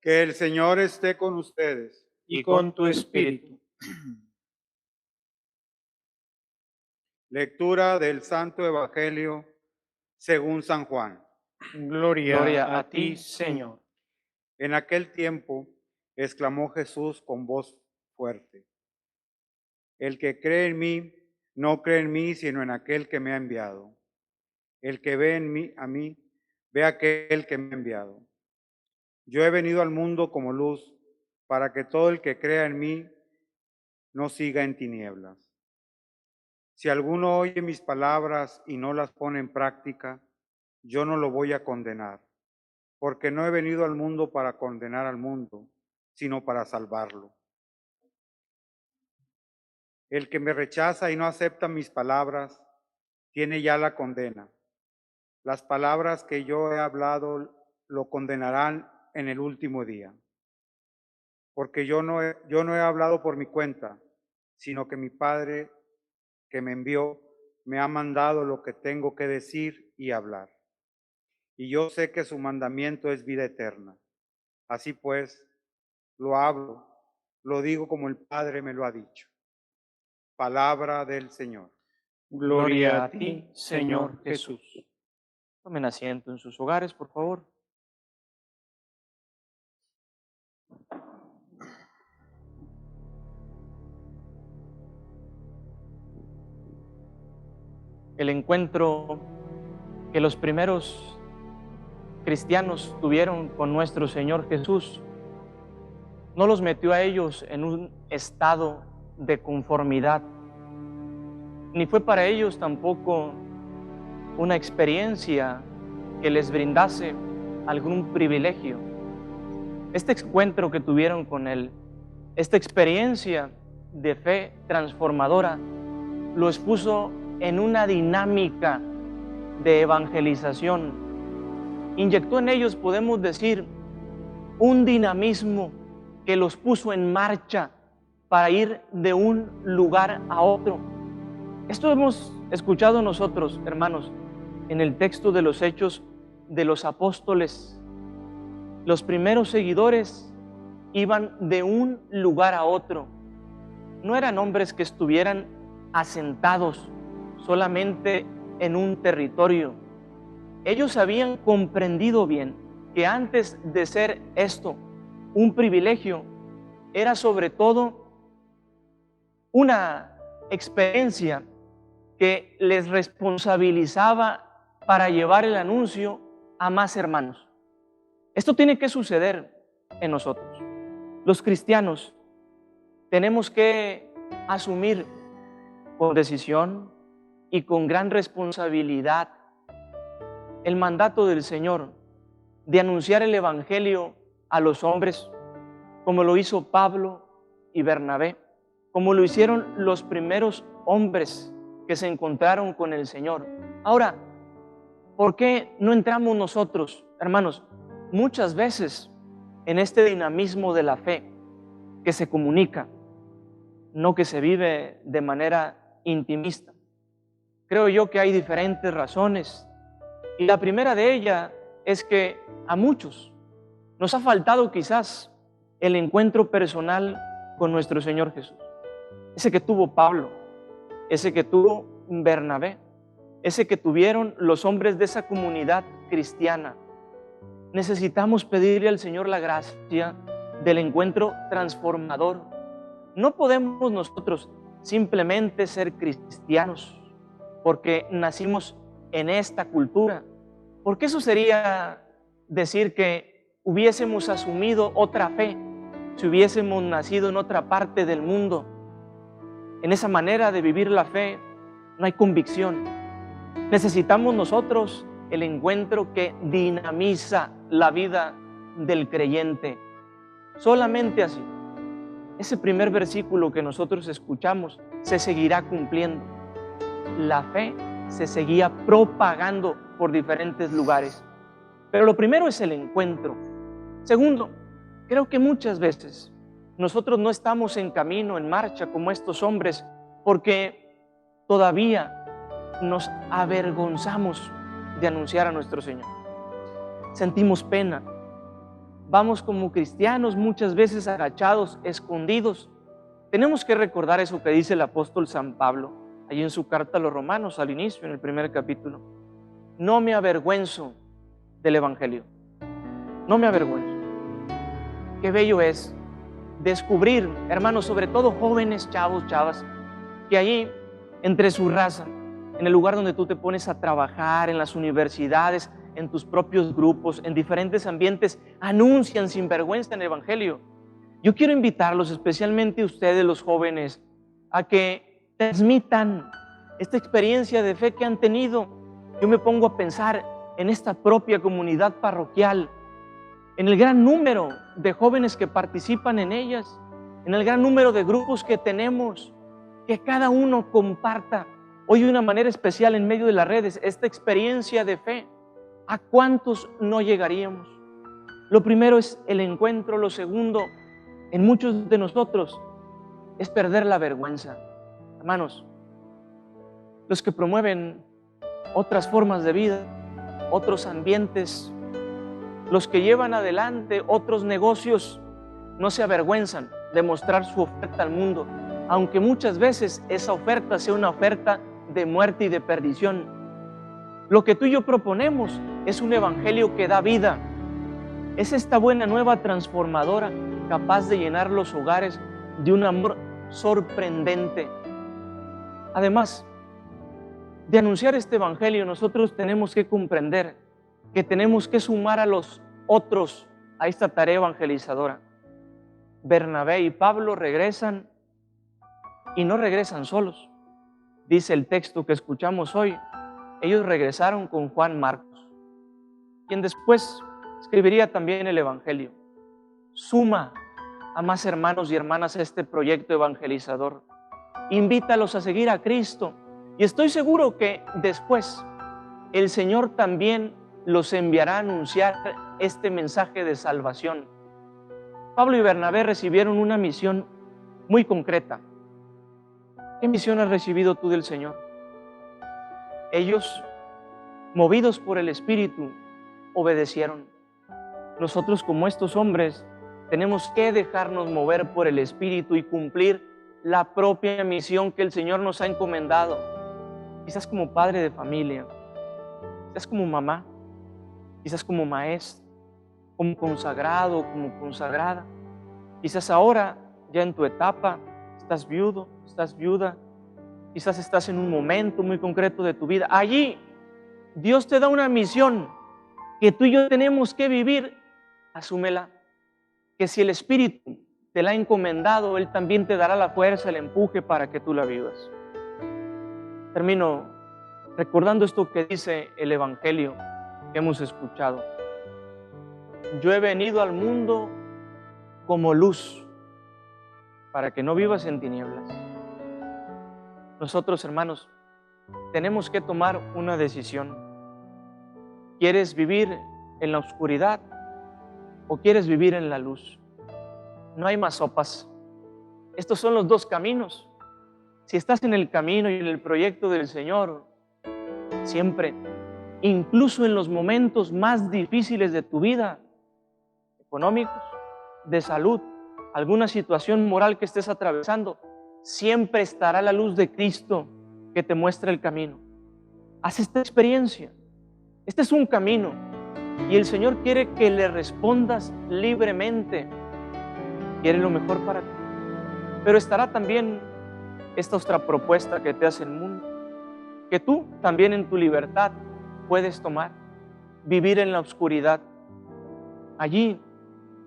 Que el Señor esté con ustedes. y con tu espíritu. Lectura del Santo Evangelio según San Juan. Gloria a ti, Señor. En aquel tiempo exclamó Jesús con voz fuerte: El que cree en mí, no cree en mí, sino en aquel que me ha enviado. El que ve en mí, a mí, ve a aquel que me ha enviado. Yo he venido al mundo como luz, para que todo el que crea en mí no siga en tinieblas. Si alguno oye mis palabras y no las pone en práctica, yo no lo voy a condenar, porque no he venido al mundo para condenar al mundo, sino para salvarlo. El que me rechaza y no acepta mis palabras, tiene ya la condena. Las palabras que yo he hablado lo condenarán en el último día. Porque yo no he hablado por mi cuenta, sino que mi Padre que me envió me ha mandado lo que tengo que decir y hablar. Y yo sé que su mandamiento es vida eterna. Así pues, lo hablo, lo digo como el Padre me lo ha dicho. Palabra del Señor. Gloria a ti, Señor Jesús. Tomen asiento en sus hogares, por favor. El encuentro que los primeros cristianos tuvieron con nuestro Señor Jesús no los metió a ellos en un estado de conformidad, ni fue para ellos tampoco una experiencia que les brindase algún privilegio. Este encuentro que tuvieron con Él, esta experiencia de fe transformadora, los puso en una dinámica de evangelización. Inyectó en ellos, podemos decir, un dinamismo que los puso en marcha para ir de un lugar a otro. Esto hemos escuchado nosotros, hermanos, en el texto de los Hechos de los Apóstoles. Los primeros seguidores iban de un lugar a otro. No eran hombres que estuvieran asentados solamente en un territorio. Ellos habían comprendido bien que antes de ser esto un privilegio, era sobre todo una experiencia que les responsabilizaba para llevar el anuncio a más hermanos. Esto tiene que suceder en nosotros. Los cristianos tenemos que asumir con decisión y con gran responsabilidad el mandato del Señor de anunciar el Evangelio a los hombres, como lo hizo Pablo y Bernabé, como lo hicieron los primeros hombres que se encontraron con el Señor. Ahora, ¿por qué no entramos nosotros, hermanos, muchas veces en este dinamismo de la fe que se comunica, no que se vive de manera intimista? Creo yo que hay diferentes razones, y la primera de ellas es que a muchos nos ha faltado quizás el encuentro personal con nuestro Señor Jesús. Ese que tuvo Pablo, ese que tuvo Bernabé, ese que tuvieron los hombres de esa comunidad cristiana. Necesitamos pedirle al Señor la gracia del encuentro transformador. No podemos nosotros simplemente ser cristianos porque nacimos en esta cultura, porque eso sería decir que hubiésemos asumido otra fe si hubiésemos nacido en otra parte del mundo. En esa manera de vivir la fe no hay convicción. Necesitamos nosotros el encuentro que dinamiza la vida del creyente. Solamente así, ese primer versículo que nosotros escuchamos se seguirá cumpliendo. La fe se seguía propagando por diferentes lugares. Pero lo primero es el encuentro. Segundo, creo que muchas veces nosotros no estamos en camino, en marcha como estos hombres, porque todavía nos avergonzamos de anunciar a nuestro Señor. Sentimos pena, vamos como cristianos muchas veces agachados, escondidos. Tenemos que recordar eso que dice el apóstol San Pablo, allí en su carta a los Romanos, al inicio, en el primer capítulo. No me avergüenzo del Evangelio. No me avergüenzo. Qué bello es descubrir, hermanos, sobre todo jóvenes, chavos, chavas, que allí, entre su raza, en el lugar donde tú te pones a trabajar, en las universidades, en tus propios grupos, en diferentes ambientes, anuncian sin vergüenza el Evangelio. Yo quiero invitarlos, especialmente ustedes los jóvenes, a que transmitan esta experiencia de fe que han tenido. Yo me pongo a pensar en esta propia comunidad parroquial, en el gran número de jóvenes que participan en ellas, en el gran número de grupos que tenemos, que cada uno comparta hoy de una manera especial en medio de las redes esta experiencia de fe. ¿A cuántos no llegaríamos? Lo primero es el encuentro, lo segundo, en muchos de nosotros, es perder la vergüenza. Hermanos, los que promueven otras formas de vida, otros ambientes, los que llevan adelante otros negocios, no se avergüenzan de mostrar su oferta al mundo, aunque muchas veces esa oferta sea una oferta de muerte y de perdición. Lo que tú y yo proponemos es un evangelio que da vida. Es esta buena nueva transformadora, capaz de llenar los hogares de un amor sorprendente. Además de anunciar este evangelio, nosotros tenemos que comprender que tenemos que sumar a los otros a esta tarea evangelizadora. Bernabé y Pablo regresan y no regresan solos. Dice el texto que escuchamos hoy, ellos regresaron con Juan Marcos, quien después escribiría también el evangelio. Suma a más hermanos y hermanas a este proyecto evangelizador. Invítalos a seguir a Cristo. Y estoy seguro que después el Señor también los enviará a anunciar este mensaje de salvación. Pablo y Bernabé recibieron una misión muy concreta. ¿Qué misión has recibido tú del Señor? Ellos, movidos por el Espíritu, obedecieron. Nosotros, como estos hombres, tenemos que dejarnos mover por el Espíritu y cumplir la propia misión que el Señor nos ha encomendado. Quizás como padre de familia, quizás como mamá, quizás como maestro, como consagrado, como consagrada. Quizás ahora, ya en tu etapa, estás viudo, estás viuda. Quizás estás en un momento muy concreto de tu vida. Allí, Dios te da una misión que tú y yo tenemos que vivir. Asúmela. Que si el Espíritu te la ha encomendado, Él también te dará la fuerza, el empuje para que tú la vivas. Termino recordando esto que dice el Evangelio que hemos escuchado. Yo he venido al mundo como luz, para que no vivas en tinieblas. Nosotros, hermanos, tenemos que tomar una decisión. ¿Quieres vivir en la oscuridad o quieres vivir en la luz? No hay más sopas. Estos son los dos caminos. Si estás en el camino y en el proyecto del Señor, siempre, incluso en los momentos más difíciles de tu vida, económicos, de salud, alguna situación moral que estés atravesando, siempre estará la luz de Cristo que te muestra el camino. Haz esta experiencia. Este es un camino y el Señor quiere que le respondas libremente. Quiere lo mejor para ti. Pero estará también esta otra propuesta que te hace el mundo, que tú también en tu libertad puedes tomar, vivir en la oscuridad. Allí,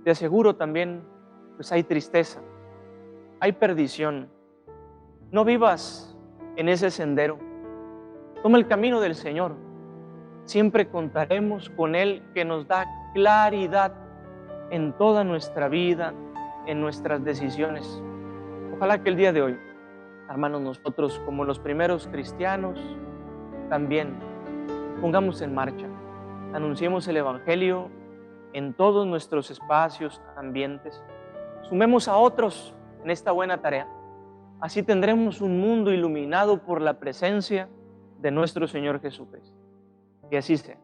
te aseguro también, pues hay tristeza, hay perdición. No vivas en ese sendero. Toma el camino del Señor. Siempre contaremos con Él, que nos da claridad en toda nuestra vida, en nuestras decisiones. Ojalá que el día de hoy, hermanos, nosotros como los primeros cristianos, también pongamos en marcha, anunciemos el Evangelio en todos nuestros espacios, ambientes. Sumemos a otros en esta buena tarea. Así tendremos un mundo iluminado por la presencia de nuestro Señor Jesucristo. Que así sea.